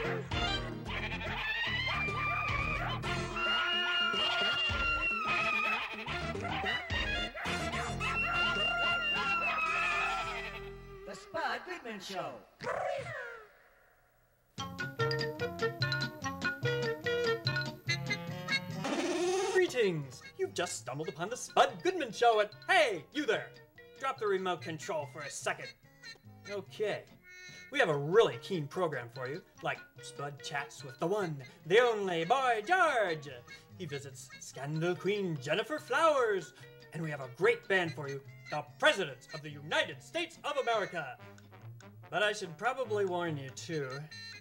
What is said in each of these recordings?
The Spud Goodman Show. Greetings! You've just stumbled upon the Spud Goodman Show and hey, you there! Drop the remote control for a second. Okay, we have a really keen program for you, like Spud chats with the one, the only Boy George. He visits Scandal Queen Gennifer Flowers, and we have a great band for you, the Presidents of the United States of America. But I should probably warn you too,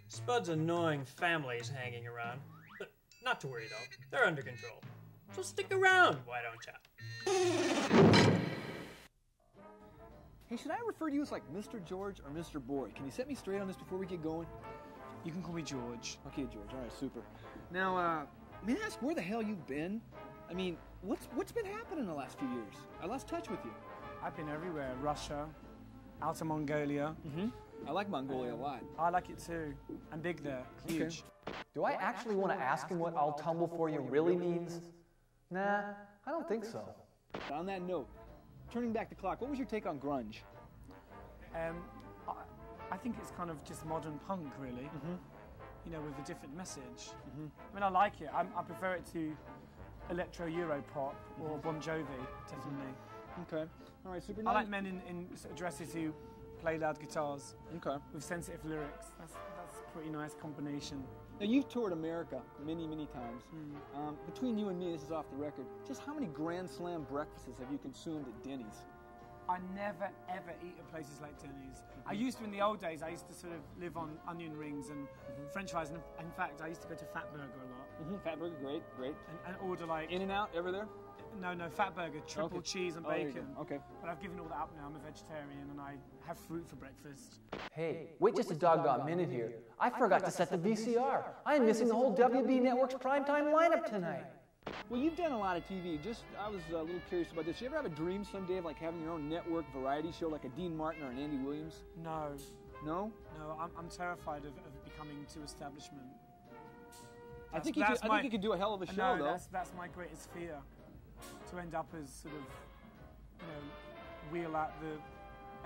Spud's annoying family's hanging around. But not to worry though, they're under control. So stick around, why don't ya? Hey, should I refer to you as like Mr. George or Mr. Boyd? Can you set me straight on this before we get going? You can call me George. Okay, George. All right, super. Now, may I ask where the hell you've been? I mean, what's been happening the last few years? I lost touch with you. I've been everywhere. Russia, Outer Mongolia. I like Mongolia a lot. I like it too. I'm big there. Huge. Okay. Do I actually want to ask him what I'll tumble for you really means? Nah, I don't think so. On that note, turning back the clock, what was your take on grunge? I think it's kind of just modern punk, really. You know, with a different message. I mean, I like it. I prefer it to electro Euro pop or Bon Jovi, definitely. Okay. All right, super. I like men in sort of dresses who play loud guitars. Okay. With sensitive lyrics. That's a pretty nice combination. Now, you've toured America many, many times. Between you and me, this is off the record, just how many Grand Slam breakfasts have you consumed at Denny's? I never, ever eat at places like Denny's. I used to, in the old days, I used to sort of live on onion rings and French fries. And in fact, I used to go to Fat Burger a lot. Fat Burger, great, great. And order like... In-N-Out, ever there? No, Fat Burger, triple cheese and bacon. Okay. But I've given all that up now. I'm a vegetarian and I have fruit for breakfast. Hey, wait just a doggone minute here. I forgot to set the VCR. I am missing the whole WB Network's primetime lineup tonight. Well, you've done a lot of TV. I was a little curious about this. You ever have a dream someday of like having your own network variety show like a Dean Martin or an Andy Williams? No. No? No, I'm terrified of becoming too establishment. I think you could do a hell of a show, though. That's my greatest fear. To end up as sort of, you know, wheel out the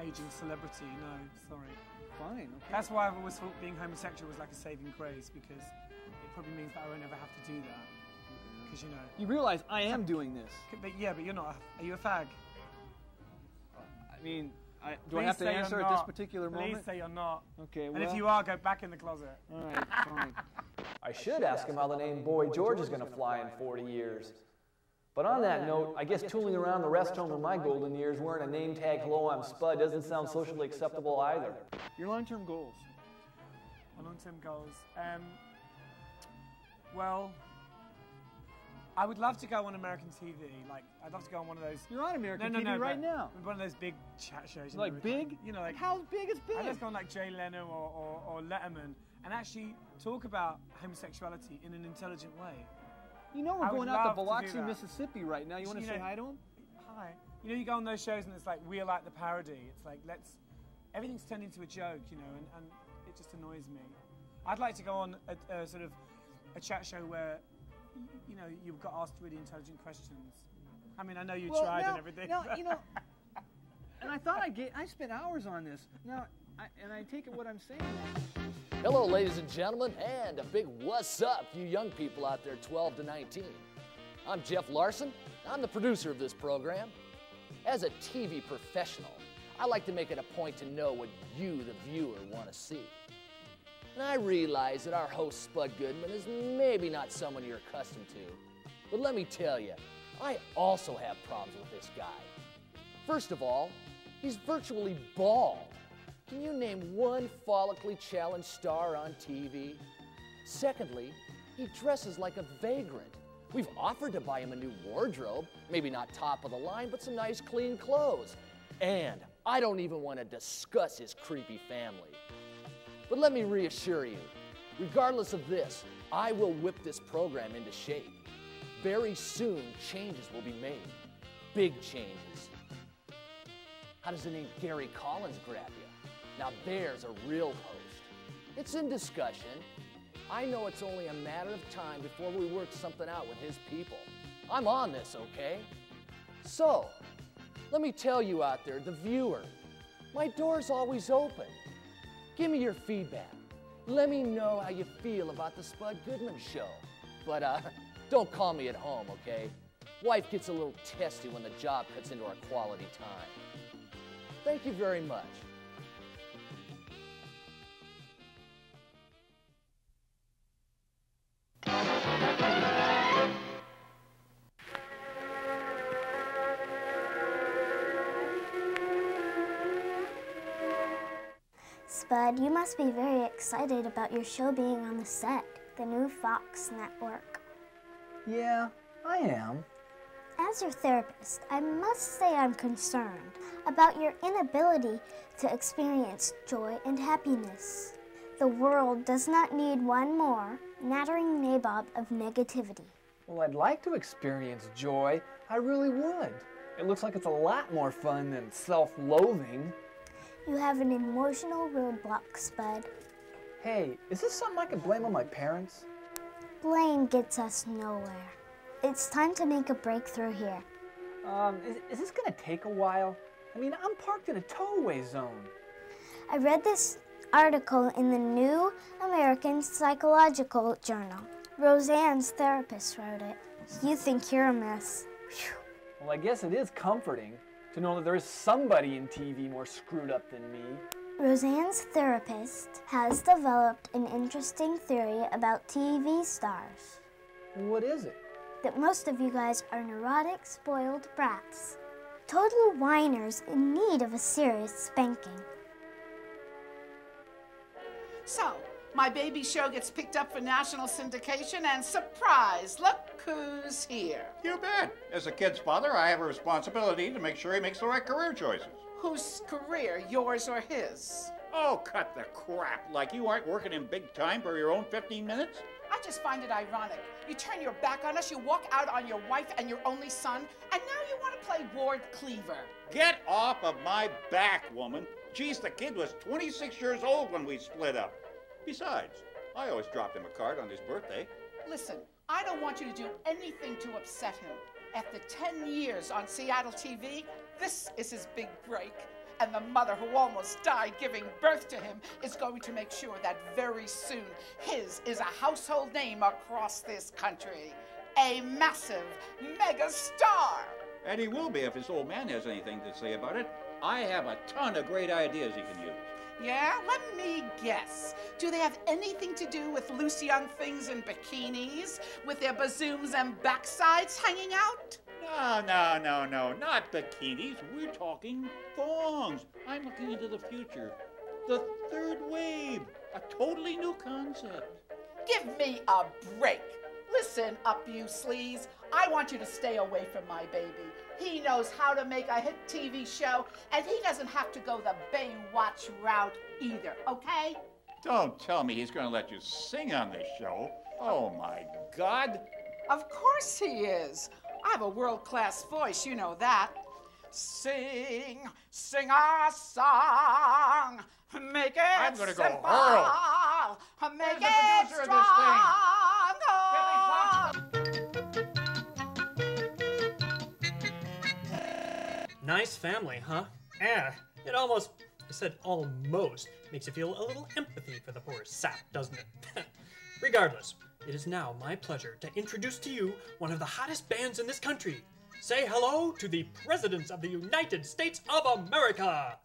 aging celebrity. No, sorry. Fine, okay. That's why I've always thought being homosexual was like a saving grace, because it probably means that I won't ever have to do that. Because, you know... You realize I am doing this. But you're not. Are you a fag? I mean, do I have to answer at this particular moment? Please say you're not. Okay, well... And if you are, go back in the closet. All right, fine. I should ask him how the name Boy George is going to fly in 40 years. But on that note, I guess tooling around the rest home in my golden years wearing a name tag, "Hello, I'm Spud," doesn't sound socially acceptable either. Your long-term goals? My long-term goals? Well, I would love to go on American TV. Like, I'd love to go on one of those... You're on American TV right now. One of those big chat shows. Like big? You know, like... How big is big? I'd just go on like Jay Leno or Letterman and actually talk about homosexuality in an intelligent way. You know we're going out to Biloxi, Mississippi right now. You want to say hi to him? Hi. You know, you go on those shows and it's like, wheel out the parody. It's like, everything's turned into a joke, you know, and it just annoys me. I'd like to go on a sort of a chat show where, you know, you've got asked really intelligent questions. I mean, I know you tried and everything. Now, you know, and I thought I spent hours on this. Now, I take it what I'm saying. Hello, ladies and gentlemen, and a big what's up, you young people out there 12 to 19. I'm Jeff Larson. I'm the producer of this program. As a TV professional, I like to make it a point to know what you, the viewer, want to see. And I realize that our host, Spud Goodman, is maybe not someone you're accustomed to. But let me tell you, I also have problems with this guy. First of all, he's virtually bald. Can you name one follically challenged star on TV? Secondly, he dresses like a vagrant. We've offered to buy him a new wardrobe, maybe not top of the line, but some nice clean clothes. And I don't even want to discuss his creepy family. But let me reassure you, regardless of this, I will whip this program into shape. Very soon, changes will be made. Big changes. How does the name Gary Collins grab you? Now there's a real host. It's in discussion, I know it's only a matter of time before we work something out with his people. I'm on this, okay? So, let me tell you out there, the viewer, my door's always open. Give me your feedback. Let me know how you feel about the Spud Goodman Show. But don't call me at home, okay? Wife gets a little testy when the job cuts into our quality time. Thank you very much. Spud, you must be very excited about your show being on the set, the new Fox network. Yeah, I am. As your therapist, I must say I'm concerned about your inability to experience joy and happiness. The world does not need one more nattering nabob of negativity. Well, I'd like to experience joy. I really would. It looks like it's a lot more fun than self-loathing. You have an emotional roadblock, Spud. Hey, is this something I can blame on my parents? Blame gets us nowhere. It's time to make a breakthrough here. Is this gonna take a while? I mean, I'm parked in a towaway zone. I read this article in the New American Psychological Journal. Roseanne's therapist wrote it. You think you're a mess. Whew. Well, I guess it is comforting to know that there is somebody in TV more screwed up than me. Roseanne's therapist has developed an interesting theory about TV stars. What is it? That most of you guys are neurotic, spoiled brats. Total whiners in need of a serious spanking. So, my baby show gets picked up for national syndication, and surprise, look who's here. You bet. As a kid's father, I have a responsibility to make sure he makes the right career choices. Whose career, yours or his? Oh, cut the crap. Like you aren't working in big time for your own 15 minutes? I just find it ironic. You turn your back on us, you walk out on your wife and your only son, and now you want to play Ward Cleaver. Get off of my back, woman. Geez, the kid was 26 years old when we split up. Besides, I always dropped him a card on his birthday. Listen, I don't want you to do anything to upset him. After 10 years on Seattle TV, this is his big break. And the mother who almost died giving birth to him is going to make sure that very soon his is a household name across this country. A massive mega star. And he will be if his old man has anything to say about it. I have a ton of great ideas he can use. Yeah? Let me guess. Do they have anything to do with loose young things in bikinis, with their bazooms and backsides hanging out? No, not bikinis. We're talking thongs. I'm looking into the future. The third wave, a totally new concept. Give me a break. Listen up, you sleaze. I want you to stay away from my baby. He knows how to make a hit TV show, and he doesn't have to go the Baywatch route either, okay? Don't tell me he's going to let you sing on this show. Oh, my God. Of course he is. I have a world-class voice, you know that. Sing, sing our song, make it I'm gonna go simple, hurl. make Where's the it producer of strong. Nice family, huh? It almost, I said almost, makes you feel a little empathy for the poor sap, doesn't it? Regardless, it is now my pleasure to introduce to you one of the hottest bands in this country. Say hello to the Presidents of the United States of America!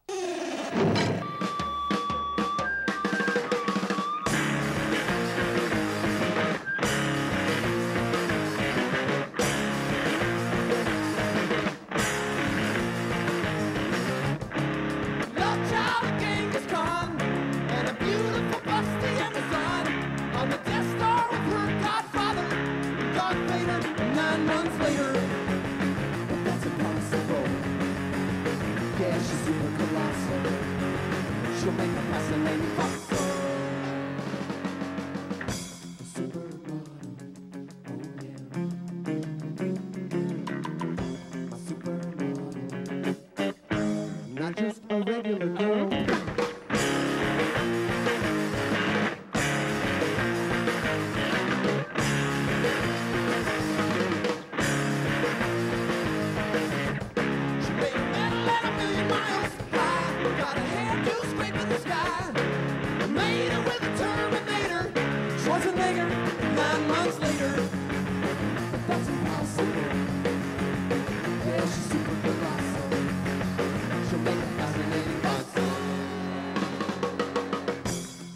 bigger 9 months later. That's impossible. Yeah, she's super colossal. She'll make a fascinating puzzle.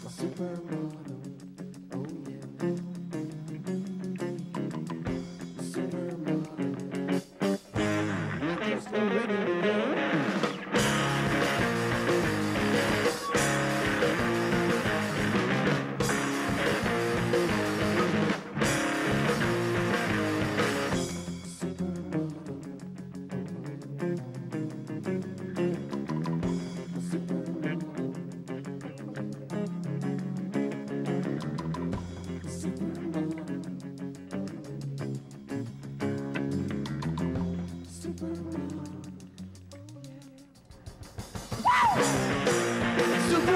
A supermodel, oh yeah. A supermodel, not just a regular girl.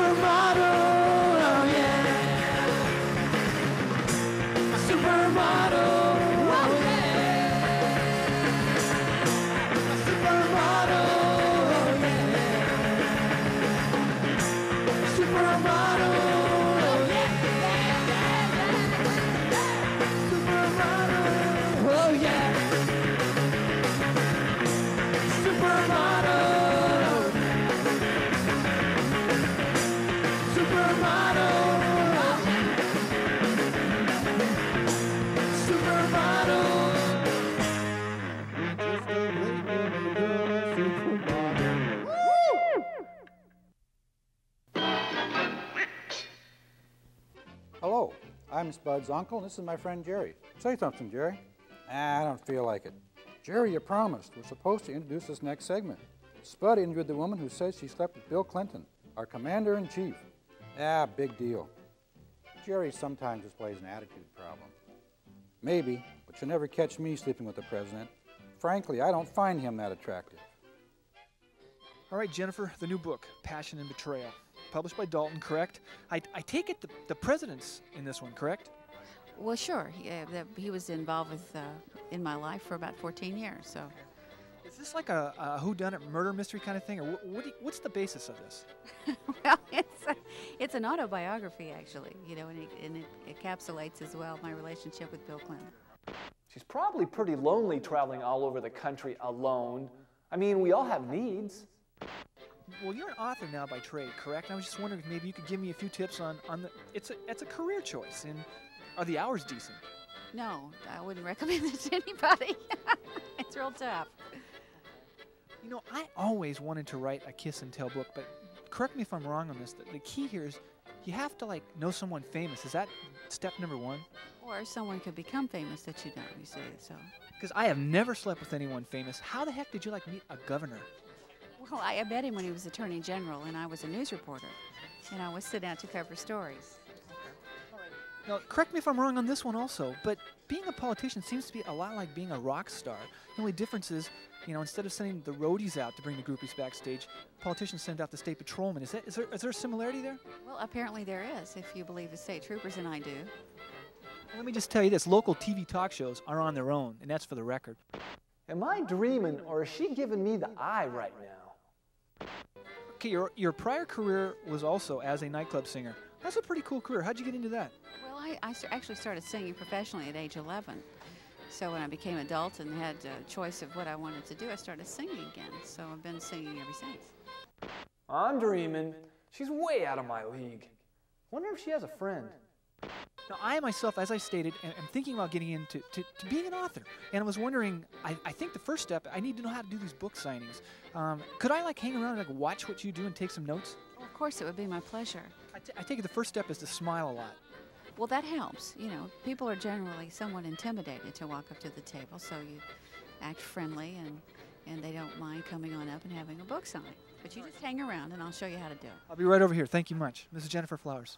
Supermodel, oh yeah. A supermodel, oh yeah. A supermodel, oh yeah. A supermodel, oh yeah. Supermodel, oh yeah. Supermodel. Hello, I'm Spud's uncle, and this is my friend Jerry. Say something, Jerry. I don't feel like it. Jerry, you promised. We're supposed to introduce this next segment. Spud interviewed the woman who says she slept with Bill Clinton, our commander-in-chief. Big deal. Jerry sometimes displays an attitude problem. Maybe, but you'll never catch me sleeping with the president. Frankly, I don't find him that attractive. All right, Gennifer, the new book, Passion and Betrayal. Published by Dalton, correct? I take it the president's in this one, correct? Well, sure. He was involved with in my life for about 14 years. So, is this like a whodunit murder mystery kind of thing, or what's the basis of this? Well, it's an autobiography, actually. You know, and it encapsulates as well my relationship with Bill Clinton. She's probably pretty lonely traveling all over the country alone. I mean, we all have needs. Well, you're an author now by trade, correct? I was just wondering if maybe you could give me a few tips on the. It's a career choice, and are the hours decent? No, I wouldn't recommend it to anybody. It's real tough. You know, I always wanted to write a kiss and tell book, but correct me if I'm wrong on this. The key here is you have to know someone famous. Is that step number one? Or someone could become famous that you know. You see, so. Because I have never slept with anyone famous. How the heck did you meet a governor? Well, I met him when he was Attorney General, and I was a news reporter, and I was sent out to cover stories. Now, correct me if I'm wrong on this one also, but being a politician seems to be a lot like being a rock star. The only difference is, instead of sending the roadies out to bring the groupies backstage, politicians send out the state patrolmen. Is there a similarity there? Well, apparently there is, if you believe the state troopers, and I do. Well, let me just tell you this. Local TV talk shows are on their own, and that's for the record. Am I dreaming, or is she giving me the eye right now? Okay, your prior career was also as a nightclub singer. That's a pretty cool career. How'd you get into that? Well, I actually started singing professionally at age 11. So when I became an adult and had a choice of what I wanted to do, I started singing again. So I've been singing ever since. I'm dreaming. She's way out of my league. Wonder if she has a friend. Now, I myself, as I stated, am thinking about getting into being an author. And I was wondering, I think the first step, I need to know how to do these book signings. Could I hang around and watch what you do and take some notes? Well, of course, it would be my pleasure. I take it the first step is to smile a lot. Well, that helps. People are generally somewhat intimidated to walk up to the table, so you act friendly and they don't mind coming on up and having a book signing. But you just hang around and I'll show you how to do it. I'll be right over here. Thank you much. Mrs. Gennifer Flowers.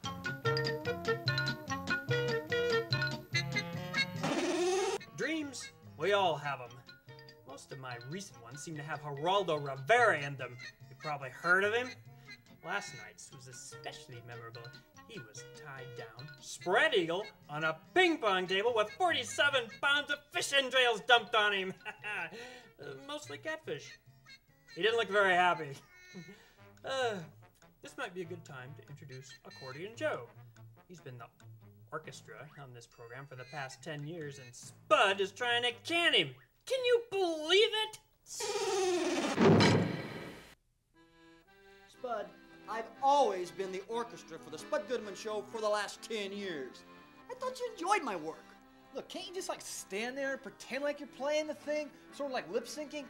Dreams, we all have them. Most of my recent ones seem to have Geraldo Rivera in them. You've probably heard of him. Last night's was especially memorable. He was tied down, spread eagle, on a ping pong table with 47 pounds of fish entrails dumped on him. Mostly catfish. He didn't look very happy. This might be a good time to introduce Accordion Joe. He's been the orchestra on this program for the past 10 years, and Spud is trying to can him. Can you believe it? Spud, I've always been the orchestra for the Spud Goodman Show for the last 10 years. I thought you enjoyed my work. Look, can't you just like stand there and pretend like you're playing the thing? Sort of like lip syncing?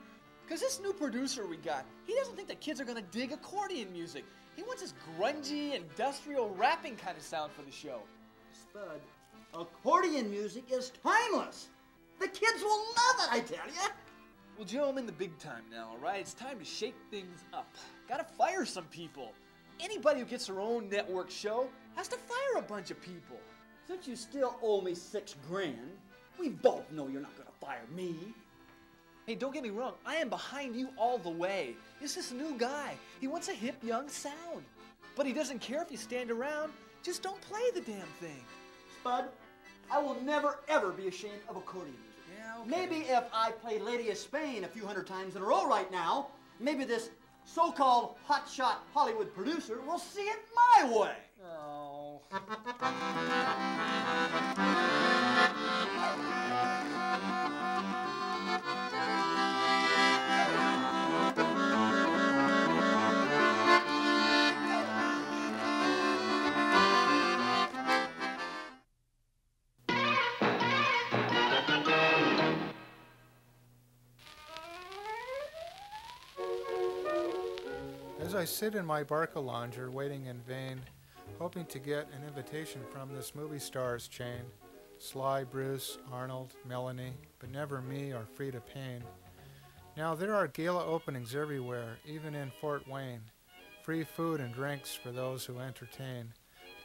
Because this new producer we got, he doesn't think that kids are going to dig accordion music. He wants this grungy, industrial rapping kind of sound for the show. Spud, accordion music is timeless. The kids will love it, I tell you. Well, Joe, I'm in the big time now, all right? It's time to shake things up. Gotta fire some people. Anybody who gets their own network show has to fire a bunch of people. Since you still owe me $6 grand, we both know you're not going to fire me. Hey, don't get me wrong. I am behind you all the way. It's this new guy. He wants a hip, young sound. But he doesn't care if you stand around. Just don't play the damn thing. Spud, I will never, ever be ashamed of accordion music. Yeah, okay. Maybe if I played Lady of Spain a few hundred times in a row right now, maybe this so-called hotshot Hollywood producer will see it my way. Oh. As I sit in my Barca-Longer waiting in vain, hoping to get an invitation from this movie stars chain, Sly, Bruce, Arnold, Melanie, but never me or Frida Payne. Now there are gala openings everywhere, even in Fort Wayne, free food and drinks for those who entertain,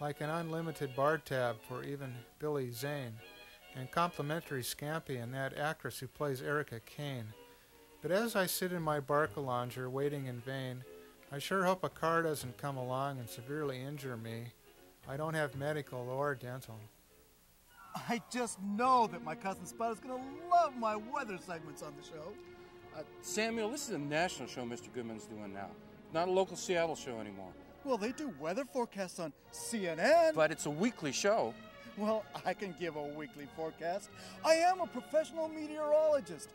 like an unlimited bar tab for even Billy Zane, and complimentary scampi and that actress who plays Erica Kane. But as I sit in my Barca-Longer waiting in vain, I sure hope a car doesn't come along and severely injure me. I don't have medical or dental. I just know that my cousin Spud is going to love my weather segments on the show. Samuel, this is a national show Mr. Goodman's doing now, not a local Seattle show anymore. Well, they do weather forecasts on CNN. But it's a weekly show. Well, I can give a weekly forecast. I am a professional meteorologist.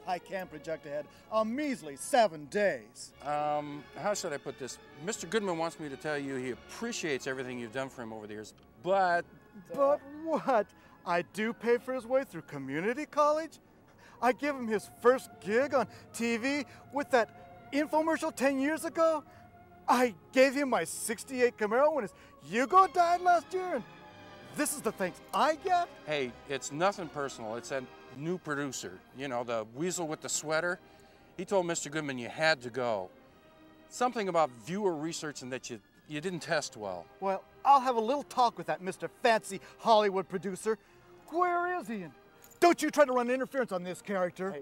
I can project ahead a measly 7 days. How should I put this? Mr. Goodman wants me to tell you he appreciates everything you've done for him over the years, but... But what? I do pay for his way through community college? I give him his first gig on TV with that infomercial 10 years ago? I gave him my '68 Camaro when his Yugo died last year, and this is the thanks I get? Hey, it's nothing personal. It's a new producer, you know, the weasel with the sweater. He told Mr. Goodman you had to go. Something about viewer research and that you didn't test well. Well, I'll have a little talk with that Mr. Fancy Hollywood producer. Where is he? And don't you try to run interference on this character.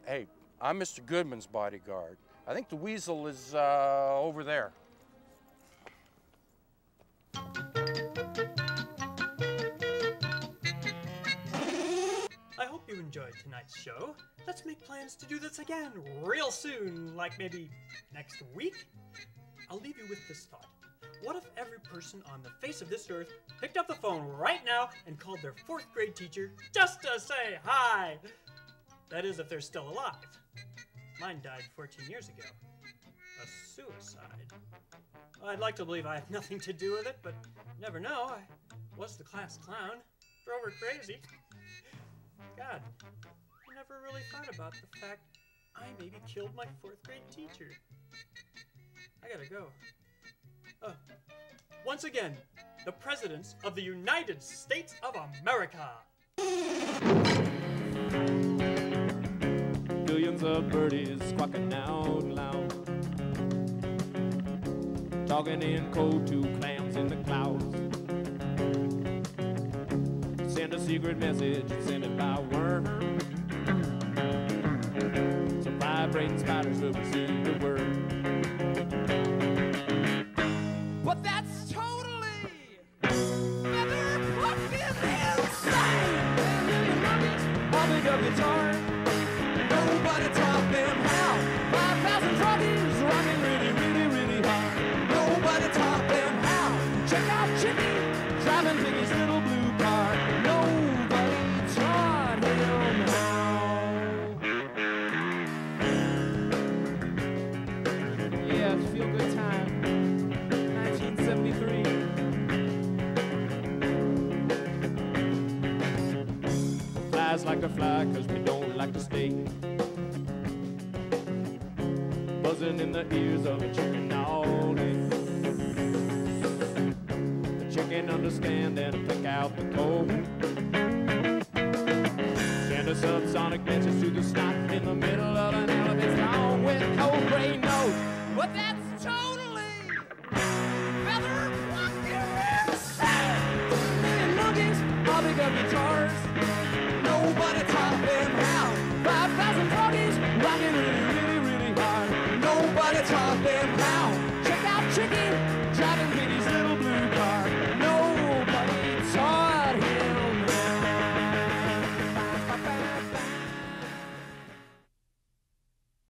Hey, I'm Mr. Goodman's bodyguard. I think the weasel is over there. I hope you enjoyed tonight's show. Let's make plans to do this again real soon, like maybe next week. I'll leave you with this thought. What if every person on the face of this earth picked up the phone right now and called their 4th grade teacher just to say hi? That is, if they're still alive. Mine died 14 years ago. A suicide. Well, I'd like to believe I had nothing to do with it, but never know. I was the class clown. Drove her crazy. God, I never really thought about the fact I maybe killed my 4th grade teacher. I gotta go. Once again, the Presidents of the United States of America. Billions of birdies squawking out loud, talking in code to clams in the clouds. Send a secret message and send it by worm, so vibrating spiders will receive the word. But that's totally feather fucking insane. I'll pick up guitar. Nobody taught them how. 5,000 druggies rocking really, really, really hard. Nobody taught them how. Check out Jimmy driving Piggy's little blue flies like a fly, cause we don't like to stay. Buzzing in the ears of a chicken all day. The chicken understand and pick out the code. Send a subsonic message to the snot in the middle of an elephant's long with cold gray nose. But that's totally feather fucking insane. 2 million monkeys, I'll pick up guitar